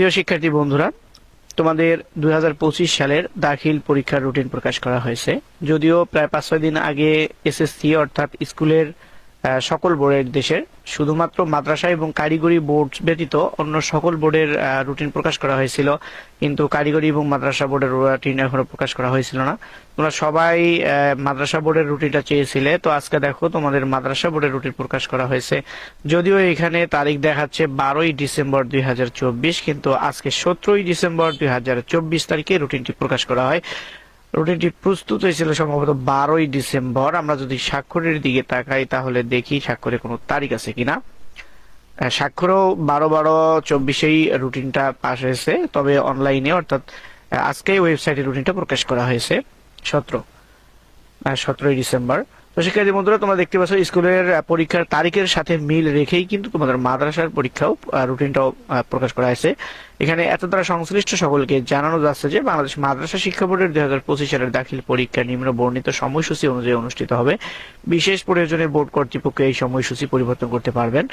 প্রিয় শিক্ষার্থী বন্ধুরা, তোমাদের 2025 সালের দাখিল পরীক্ষার রুটিন প্রকাশ করা হয়েছে। যদিও প্রায় 5-6 দিন আগে এসএসসি অর্থাৎ স্কুলের সকল বোর্ডের দেশের শুধুমাত্র মাদ্রাসা এবং কারিগরি বোর্ড ব্যতীত অন্য সকল বোর্ডের রুটিন প্রকাশ করা হয়েছিল, কিন্তু কারিগরি এবং মাদ্রাসা বোর্ডের রুটিন এখনো প্রকাশ করা হয়েছিল না। তোমরা সবাই মাদ্রাসা বোর্ডের রুটিনটা চেয়েছিলে, তো আজকে দেখো তোমাদের মাদ্রাসা বোর্ডের রুটিন প্রকাশ করা হয়েছে। যদিও এখানে তারিখ দেখাচ্ছে 12ই ডিসেম্বর 2024, কিন্তু আজকে 17ই ডিসেম্বর 2024 তারিখে রুটিনটি প্রকাশ করা হয়। রুটিনটি প্রস্তুত হয়েছিল সম্ভবত 12ই ডিসেম্বর। আমরা যদি স্বাক্ষরের দিকে তাকাই তাহলে দেখি স্বাক্ষরে কোনো তারিখ আছে কিনা। স্বাক্ষরও 12/12/24 রুটিনটা পাস হয়েছে, তবে অনলাইনে অর্থাৎ আজকে ওয়েবসাইটে রুটিনটা প্রকাশ করা হয়েছে 17ই ডিসেম্বর। তো শিক্ষার্থী বন্ধুরা, তোমরা দেখতে পাচ্ছ স্কুলের পরীক্ষার তারিখের সাথে মিল রেখেই কিন্তু তোমাদের মাদ্রাসার পরীক্ষাও রুটিনটাও প্রকাশ করা হয়েছে। এখানে এত দ্বারা সংশ্লিষ্ট সকলকে জানানো যাচ্ছে যে বাংলাদেশ মাদ্রাসা শিক্ষা বোর্ডের 2025 সালের দাখিল পরীক্ষা নিম্ন বর্ণিত সময়সূচি অনুযায়ী অনুষ্ঠিত হবে। বিশেষ প্রয়োজনে বোর্ড কর্তৃপক্ষ এই সময়সূচি পরিবর্তন করতে পারবেন।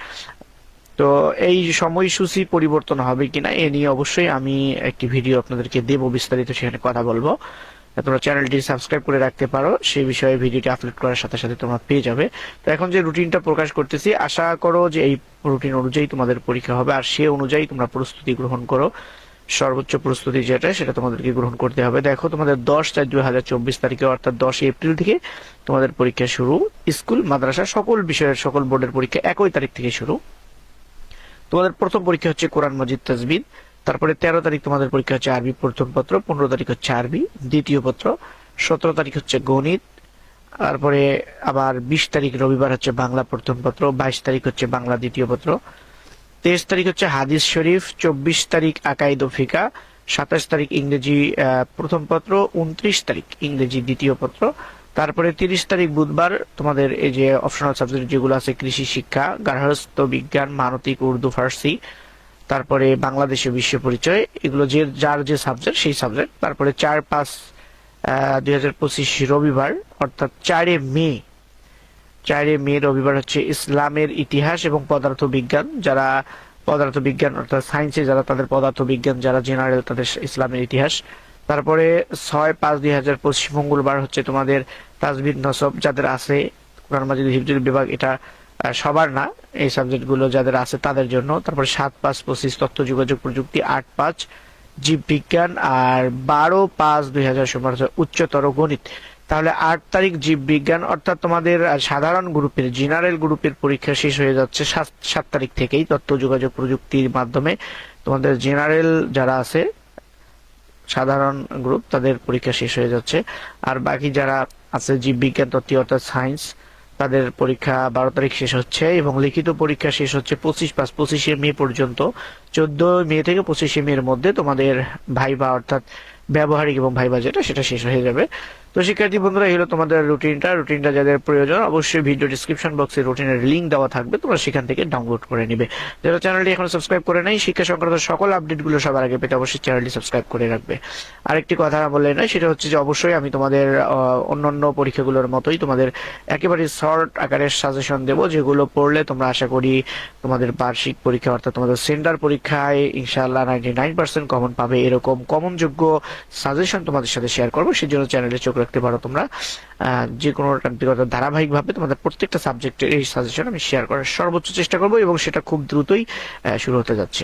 তো এই সময়সূচি পরিবর্তন হবে কিনা এ নিয়ে অবশ্যই আমি একটি ভিডিও আপনাদেরকে দেব, বিস্তারিত সেখানে কথা বলবো। তোমরা চ্যানেলটি সাবস্ক্রাইব করে রাখতে পারো, সেই বিষয়ে ভিডিওটি আপলোড করার সাথে সাথে তোমরা পেয়ে যাবে। তো এখন যে রুটিনটা প্রকাশ করতেছি, আশা করো যে এই রুটিন অনুযায়ী তোমাদের পরীক্ষা হবে, আর সে অনুযায়ী তোমরা প্রস্তুতি গ্রহণ করো। সর্বোচ্চ প্রস্তুতি যেটা সেটা তোমাদেরকে গ্রহণ করতে হবে। দেখো তোমাদের 10/4/2024 তারিখে অর্থাৎ 10 এপ্রিল থেকে তোমাদের পরীক্ষা শুরু। স্কুল মাদ্রাসা সকল বিষয়ের সকল বোর্ডের পরীক্ষা একই তারিখ থেকে শুরু। তোমাদের প্রথম পরীক্ষা হচ্ছে কোরআন মজিদ তাজবিদ, তারপরে 13 তারিখ তোমাদের পরীক্ষা হচ্ছে আরবি প্রথম পত্র, 15 তারিখ হচ্ছে আরবি দ্বিতীয় পত্র, 17 তারিখ হচ্ছে গণিত, তারপরে আবার 20 তারিখ রবিবার হচ্ছে বাংলা প্রথম পত্র, 22 তারিখ হচ্ছে বাংলা দ্বিতীয় পত্র, 23 তারিখ হচ্ছে হাদিস শরীফ, 24 তারিখ আকাইদ ও ফিকা, 27 তারিখ ইংরেজি প্রথম পত্র, 29 তারিখ ইংরেজি দ্বিতীয় পত্র, তারপরে 30 তারিখ বুধবার তোমাদের এই যে অপশনাল সাবজেক্ট যেগুলো আছে কৃষি শিক্ষা, গার্হস্থ্য বিজ্ঞান, মানবিক, উর্দু, ফার্সি, তারপরে বাংলাদেশে বিশ্ব পরিচয়, এগুলো যে যার যে সাবজেক্ট সেই সাবজেক্ট। তারপরে 4/5/2025 রবিবার অর্থাৎ 4 মে রবিবার হচ্ছে ইসলামের ইতিহাস এবং পদার্থ বিজ্ঞান। যারা পদার্থ বিজ্ঞান অর্থাৎ সায়েন্সে যারা, তাদের পদার্থ বিজ্ঞান, যারা জেনারেল তাদের ইসলামের ইতিহাস। তারপরে 6/5/2025 মঙ্গলবার হচ্ছে তোমাদের তাজবিদ নসব, যাদের আছে কোরআন মাজিদ হিফজুল বিভাগ, এটা সবার না, এই সাবজেক্টগুলো যাদের আছে তাদের জন্য। তারপরে 7/5/25 তথ্য যোগাযোগ প্রযুক্তি, 8/5 জীববিজ্ঞান, আর 12/5/2018 উচ্চতর গণিত। তাহলে 8 তারিখ জীববিজ্ঞান অর্থাৎ তোমাদের সাধারণ গ্রুপের জেনারেল গ্রুপের পরীক্ষা শেষ হয়ে যাচ্ছে 7 তারিখ থেকেই। তথ্য যোগাযোগ প্রযুক্তির মাধ্যমে তোমাদের জেনারেল যারা আছে সাধারণ গ্রুপ তাদের পরীক্ষা শেষ হয়ে যাচ্ছে। আর বাকি যারা আছে জীববিজ্ঞান তত্ত্ব অর্থাৎ সায়েন্স, তাদের পরীক্ষা 12 তারিখ শেষ হচ্ছে এবং লিখিত পরীক্ষা শেষ হচ্ছে 25 মে পর্যন্ত। 14 মে থেকে 25 মে এর মধ্যে তোমাদের ভাইবা অর্থাৎ ব্যবহারিক এবং ভাইবা যেটা সেটা শেষ হয়ে যাবে। তো শিক্ষার্থী বন্ধুরা, এই হলো তোমাদের রুটিনটা যাদের প্রয়োজন অবশ্যই ভিডিও ডিসক্রিপশন বক্সে রুটিনের লিঙ্ক দেওয়া থাকবে, তোমরা সেখান থেকে ডাউনলোড করে নিবে। যারা চ্যানেলটি এখনো সাবস্ক্রাইব করে নাই, শিক্ষা সংক্রান্ত সকল আপডেটগুলো সবার আগে পেতে অবশ্যই চ্যানেলটি সাবস্ক্রাইব করে রাখবে। আরেকটি কথা বলে নাই, সেটা হচ্ছে যে অবশ্যই আমি তোমাদের অন্যান্য পরীক্ষাগুলোর মতোই তোমাদের একেবারে শর্ট আকারের সাজেশন দেবো, যেগুলো পড়লে তোমরা আশা করি তোমাদের বার্ষিক পরীক্ষা অর্থাৎ তোমাদের সেন্টার পরীক্ষায় ইনশাআল্লাহ 99% কমন পাবে। এরকম কমন যোগ্য সাজেশন তোমাদের সাথে শেয়ার করবো, সেই জন্য চ্যানেলে চোখ রাখতে পারো তোমরা। যে কোনো ধারাবাহিক ভাবে তোমাদের প্রত্যেকটা সাবজেক্টের এই সাজেশন আমি শেয়ার করার সর্বোচ্চ চেষ্টা করবো এবং সেটা খুব দ্রুতই শুরু হতে যাচ্ছে।